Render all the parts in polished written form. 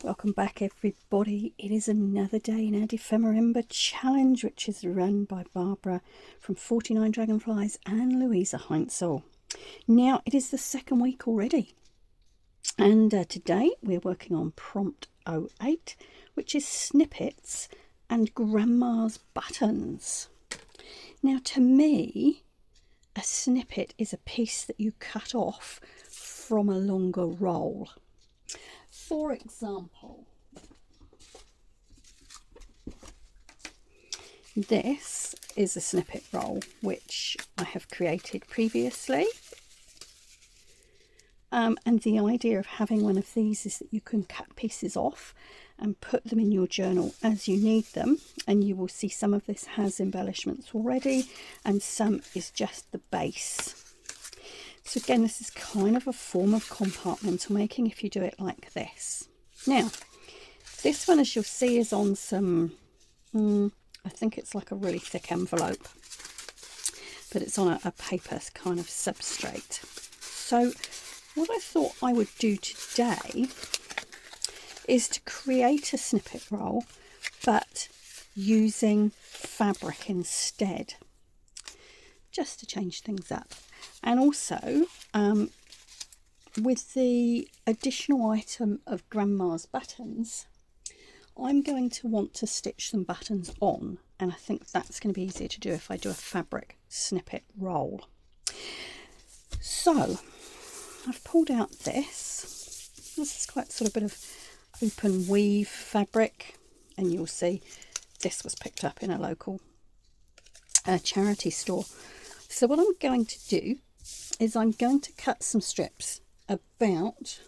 Welcome back everybody. It is another day in our Dephemerember challenge, which is run by Barbara from 49 Dragonflies and Louisa Heinzel. Now it is the second week already, and today we're working on prompt 08, which is snippets and grandma's buttons. Now to me, a snippet is a piece that you cut off from a longer roll. For example, this is a snippet roll which I have created previously, and the idea of having one of these is that you can cut pieces off and put them in your journal as you need them, and you will see some of this has embellishments already and some is just the base. So again, this is kind of a form of compartmental making if you do it like this. Now, this one, as you'll see, is on some, I think it's like a really thick envelope, but it's on a paper kind of substrate. So what I thought I would do today is to create a snippet roll, but using fabric instead, just to change things up. And also, with the additional item of grandma's buttons, I'm going to want to stitch some buttons on, and I think that's going to be easier to do if I do a fabric snippet roll. So I've pulled out this. This is quite sort of a bit of open weave fabric, and you'll see this was picked up in a local charity store. So what I'm going to do is I'm going to cut some strips about,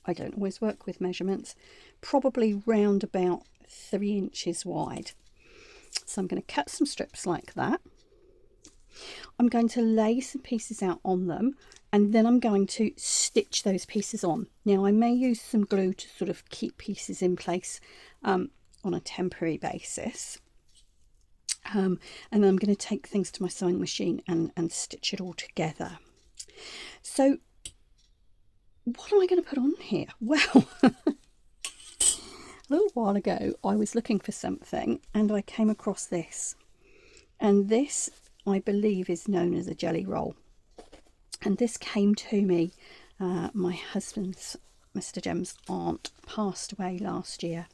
I don't always work with measurements, probably round about 3 inches wide. So I'm going to cut some strips like that. I'm going to lay some pieces out on them, and then I'm going to stitch those pieces on. Now I may use some glue to sort of keep pieces in place on a temporary basis. And then I'm going to take things to my sewing machine and stitch it all together. So what am I going to put on here? Well, a little while ago I was looking for something and I came across this, and this I believe is known as a jelly roll, and this came to me, my husband's, Mr. Jem's aunt passed away last year,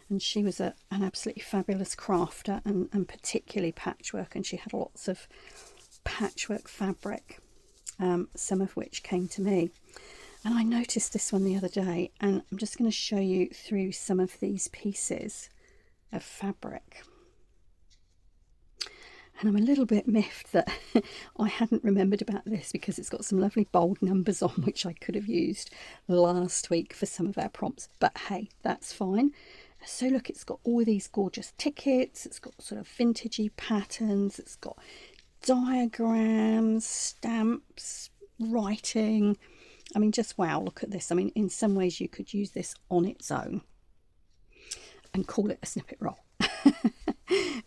and she was an absolutely fabulous crafter, and particularly patchwork, and she had lots of patchwork fabric, some of which came to me. And I noticed this one the other day, and I'm just going to show you through some of these pieces of fabric. And I'm a little bit miffed that I hadn't remembered about this, because it's got some lovely bold numbers on which I could have used last week for some of our prompts, but hey, that's fine. So look, it's got all these gorgeous tickets, it's got sort of vintagey patterns, it's got diagrams, stamps, writing. I mean, just wow, look at this. I mean, in some ways you could use this on its own and call it a snippet roll.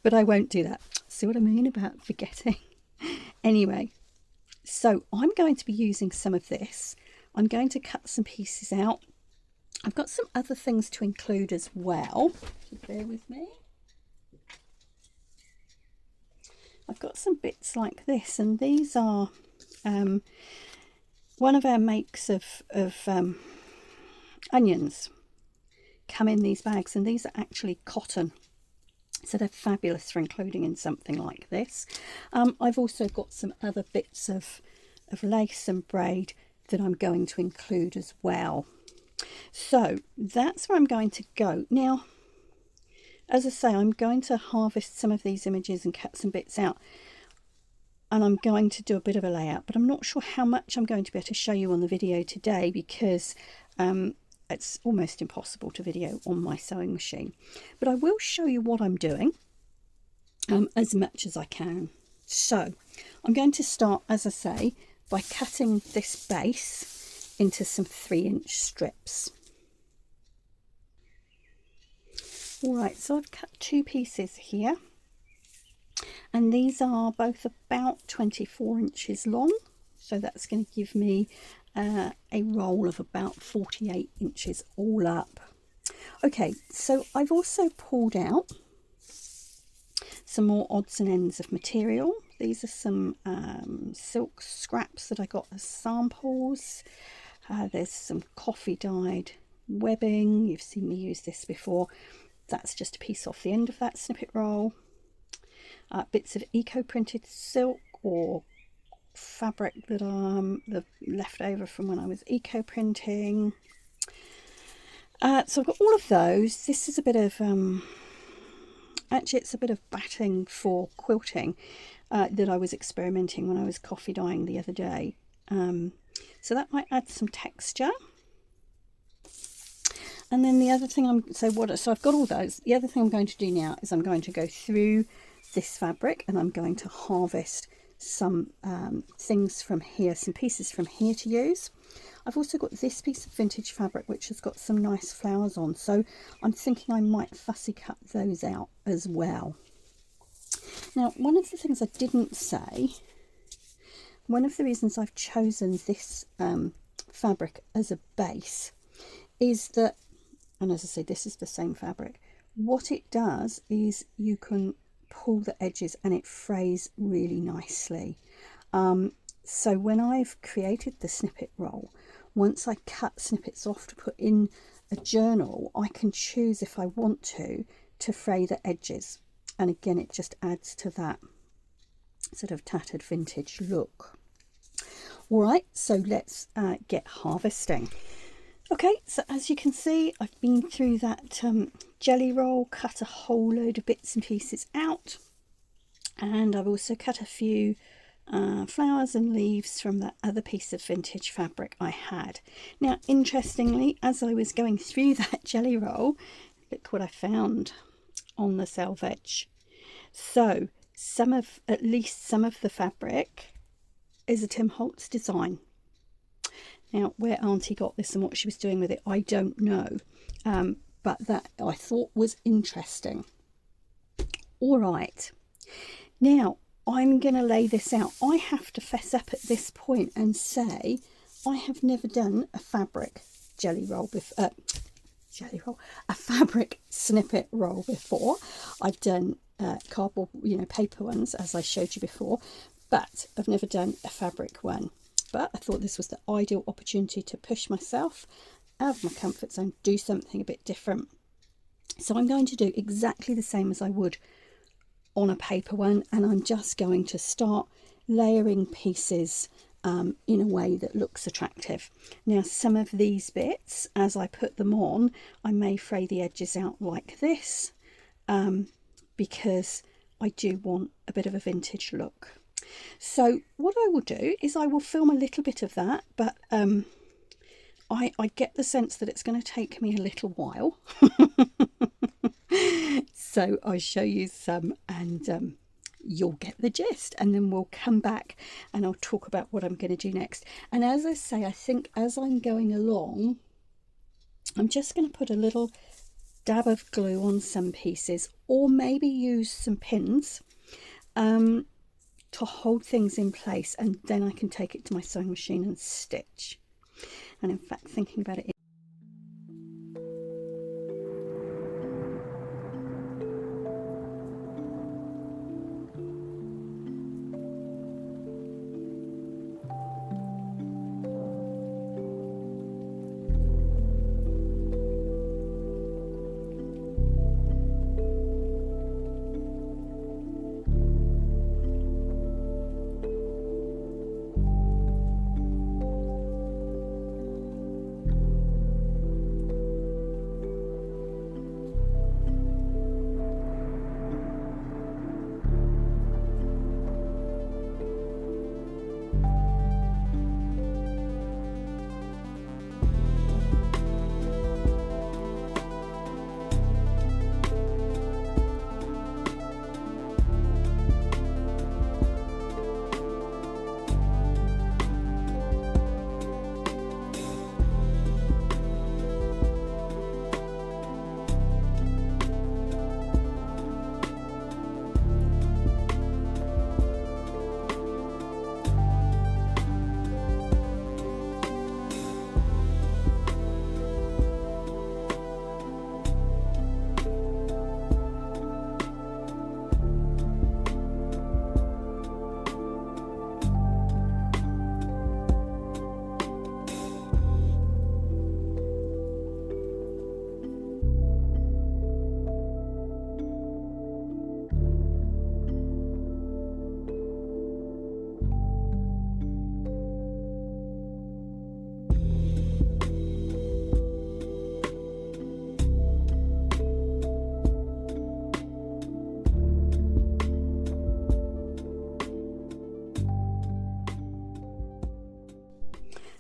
But I won't do that. See what I mean about forgetting? Anyway, so I'm going to be using some of this. I'm going to cut some pieces out. I've got some other things to include as well, so bear with me. I've got some bits like this, and these are one of our makes of onions come in these bags, and these are actually cotton, so they're fabulous for including in something like this. I've also got some other bits of lace and braid that I'm going to include as well. So that's where I'm going to go. Now, as I say, I'm going to harvest some of these images and cut some bits out, and I'm going to do a bit of a layout, but I'm not sure how much I'm going to be able to show you on the video today, because it's almost impossible to video on my sewing machine. But I will show you what I'm doing as much as I can. So I'm going to start, as I say, by cutting this base into some 3-inch strips. Alright, so I've cut 2 pieces here, and these are both about 24 inches long. So that's going to give me a roll of about 48 inches all up. Okay, so I've also pulled out some more odds and ends of material. These are some silk scraps that I got as samples. There's some coffee dyed webbing. You've seen me use this before. That's just a piece off the end of that snippet roll. Bits of eco printed silk or fabric that the left over from when I was eco printing. So I've got all of those. This is a bit of actually it's a bit of batting for quilting that I was experimenting when I was coffee dyeing the other day. So that might add some texture. And then the other thing so I've got all those. The other thing I'm going to do now is I'm going to go through this fabric and I'm going to harvest some things from here, some pieces from here to use. I've also got this piece of vintage fabric which has got some nice flowers on, so I'm thinking I might fussy cut those out as well. Now, one of the things I didn't say, one of the reasons I've chosen this fabric as a base is that, and as I say, this is the same fabric, what it does is you can pull the edges and it frays really nicely. So when I've created the snippet roll, once I cut snippets off to put in a journal, I can choose if I want to fray the edges. And again, it just adds to that sort of tattered vintage look. All right, so let's get harvesting. Okay, so as you can see, I've been through that jelly roll, cut a whole load of bits and pieces out, and I've also cut a few flowers and leaves from that other piece of vintage fabric I had. Now, interestingly, as I was going through that jelly roll, look what I found on the selvage. So at least some of the fabric is a Tim Holtz design. Now, where Auntie got this and what she was doing with it, I don't know, but that I thought was interesting. All right, now I'm going to lay this out. I have to fess up at this point and say I have never done a fabric jelly roll before. A fabric snippet roll before. I've done cardboard, paper ones, as I showed you before, but I've never done a fabric one. But I thought this was the ideal opportunity to push myself out of my comfort zone, do something a bit different. So I'm going to do exactly the same as I would on a paper one, and I'm just going to start layering pieces in a way that looks attractive. Now, some of these bits, as I put them on, I may fray the edges out like this because I do want a bit of a vintage look. So what I will do is I will film a little bit of that, but I get the sense that it's going to take me a little while. So I'll show you some and you'll get the gist, and then we'll come back and I'll talk about what I'm going to do next. And as I say, I think as I'm going along, I'm just going to put a little dab of glue on some pieces, or maybe use some pins to hold things in place, and then I can take it to my sewing machine and stitch. And in fact, thinking about it,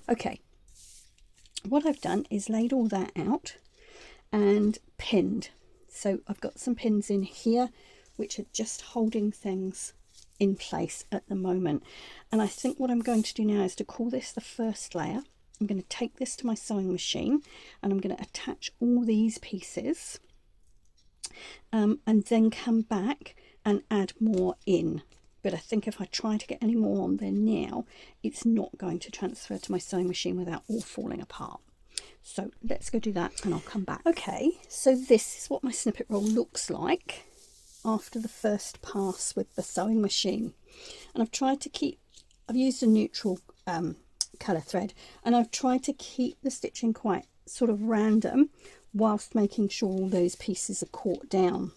Okay, what I've done is laid all that out and pinned. So I've got some pins in here which are just holding things in place at the moment. And I think what I'm going to do now is to call this the first layer. I'm going to take this to my sewing machine and I'm going to attach all these pieces and then come back and add more in. But I think if I try to get any more on there now, it's not going to transfer to my sewing machine without all falling apart. So let's go do that and I'll come back. Okay, so this is what my snippet roll looks like after the first pass with the sewing machine. And I've used a neutral colour thread, and I've tried to keep the stitching quite sort of random whilst making sure all those pieces are caught down.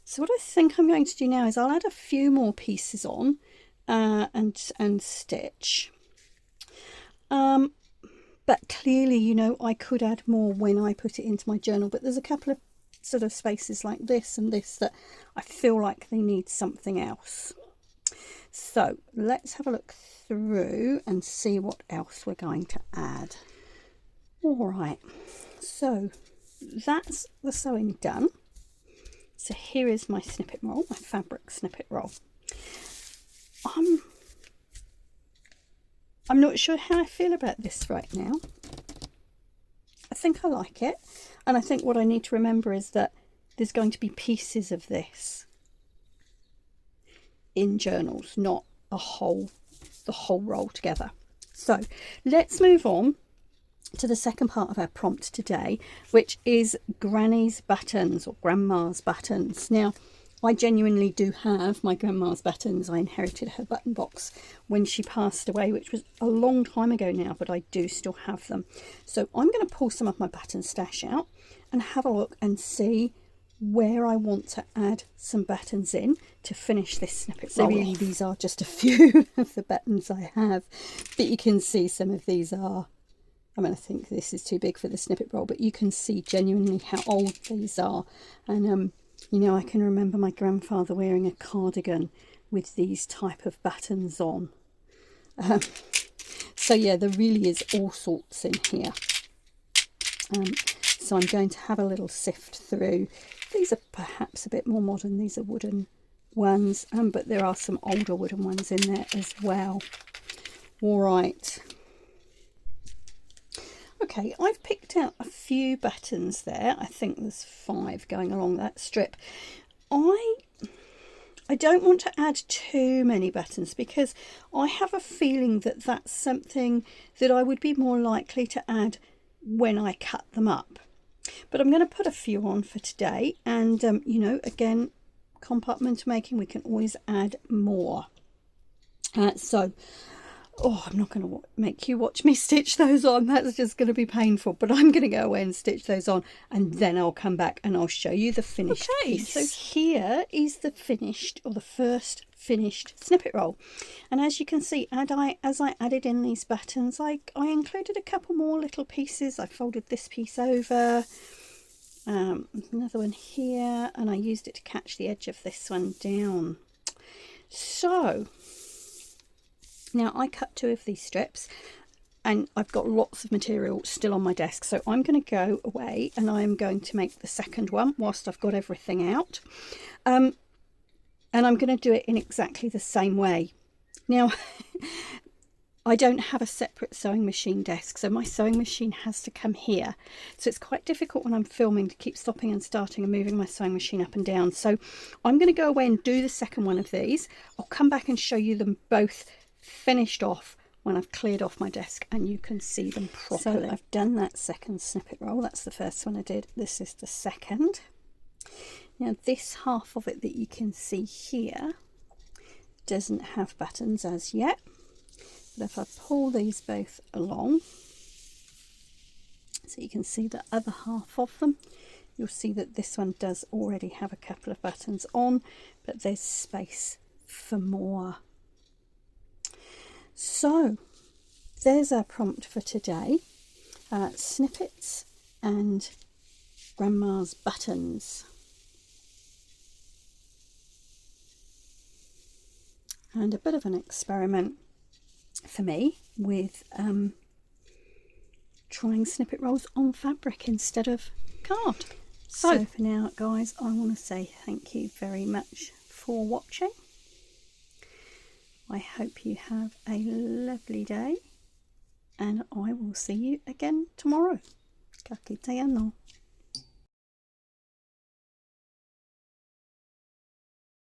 So what I think I'm going to do now is I'll add a few more pieces on and stitch. But clearly, you know, I could add more when I put it into my journal, but there's a couple of sort of spaces like this and this that I feel like they need something else. So let's have a look through and see what else we're going to add. All right, so that's the sewing done. So here is my snippet roll, my fabric snippet roll. I'm not sure how I feel about this right now. I think I like it. And I think what I need to remember is that there's going to be pieces of this in journals, not the whole roll together. So let's move on to the second part of our prompt today, which is Granny's buttons or Grandma's buttons. Now, I genuinely do have my grandma's buttons. I inherited her button box when she passed away, which was a long time ago now, but I do still have them. So I'm going to pull some of my button stash out and have a look and see where I want to add some buttons in to finish this snippet roll. So really these are just a few of the buttons I have, but you can see some of these are, I mean, I think this is too big for the snippet roll, but you can see genuinely how old these are. And you know, I can remember my grandfather wearing a cardigan with these type of buttons on. So yeah, there really is all sorts in here. So I'm going to have a little sift through. These are perhaps a bit more modern. These are wooden ones, but there are some older wooden ones in there as well. All right. Okay, I've picked out a few buttons there. I think there's 5 going along that strip. I don't want to add too many buttons because I have a feeling that that's something that I would be more likely to add when I cut them up. But I'm going to put a few on for today, and you know, again, compartment making, we can always add more. I'm not going to make you watch me stitch those on. That's just going to be painful. But I'm going to go away and stitch those on, and then I'll come back and I'll show you the finished piece. So here is the finished, or the first finished snippet roll. And as you can see, as I added in these buttons, I included a couple more little pieces. I folded this piece over, another one here, and I used it to catch the edge of this one down. So now I cut 2 of these strips and I've got lots of material still on my desk. So I'm going to go away and I'm going to make the second one whilst I've got everything out. And I'm going to do it in exactly the same way. Now, I don't have a separate sewing machine desk, so my sewing machine has to come here. So it's quite difficult when I'm filming to keep stopping and starting and moving my sewing machine up and down. So I'm going to go away and do the second one of these. I'll come back and show you them both finished off when I've cleared off my desk and you can see them properly. So I've done that second snippet roll. That's the first one I did. This is the second. Now this half of it that you can see here doesn't have buttons as yet, but if I pull these both along so you can see the other half of them, you'll see that this one does already have a couple of buttons on, but there's space for more. So there's our prompt for today, snippets and Grandma's buttons. And a bit of an experiment. for me with trying snippet rolls on fabric instead of card. So for now, guys, I want to say thank you very much for watching. I hope you have a lovely day, and I will see you again tomorrow. Ka kite anō.